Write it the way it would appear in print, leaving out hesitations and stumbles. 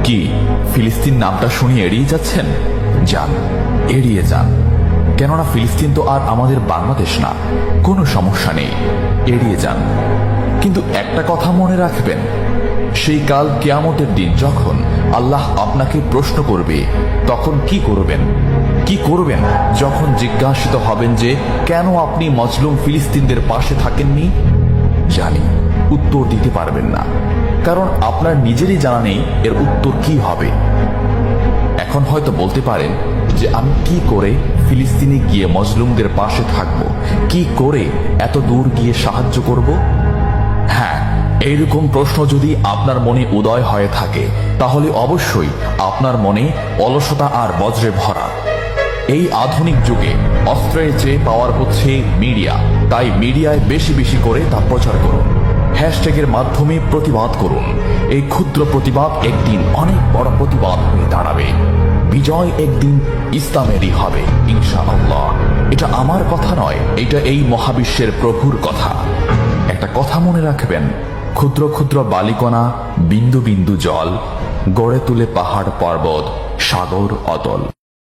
কি ফিলিস্তিন নামটা শুনে এড়িয়ে যাচ্ছেন? যান, এড়িয়ে যান। কেননা ফিলিস্তিন তো আর আমাদের বাংলাদেশ না। কোনো সমস্যা নেই, এড়িয়ে যান। কিন্তু একটা কথা মনে রাখবেন, সেই কাল কিয়ামতের দিন যখন আল্লাহ আপনাকে প্রশ্ন করবে, তখন কি করবেন? কি করবেন যখন জিজ্ঞাসিত হবেন যে কেন আপনি মজলুম ফিলিস্তিনদের পাশে থাকেননি? জানি উত্তর দিতে পারবেন না, কারণ আপনার নিজেরই জানা নেই এর উত্তর কি হবে। এখন হয়তো বলতে পারেন যে আমি কি করে ফিলিস্তিনে গিয়ে মজলুমদের পাশে থাকব, কি করে এত দূর গিয়ে সাহায্য করব? হ্যাঁ, এইরকম প্রশ্ন যদি আপনার মনে উদয় হয়ে থাকে, তাহলে অবশ্যই আপনার মনে অলসতা আর বজ্রে ভরা। এই আধুনিক যুগে অস্ত্রের চেয়ে পাওয়ার হচ্ছে মিডিয়া, তাই মিডিয়ায় বেশি বেশি করে তা প্রচার করুন। হ্যাশট্যাগের মাধ্যমে প্রতিবাদ করুন। এই ক্ষুদ্র প্রতিবাদ একদিন অনেক বড় প্রতিবাদ হয়ে দাঁড়াবে। বিজয় একদিন ইসলামেরই হবে ইনশাআল্লাহ। এটা আমার কথা নয়, এটা এই মহাবিশ্বের প্রভুর কথা। একটা কথা মনে রাখবেন, ক্ষুদ্র ক্ষুদ্র বালিকণা, বিন্দু বিন্দু জল গড়ে তুলে পাহাড় পর্বত, সাগর অতল।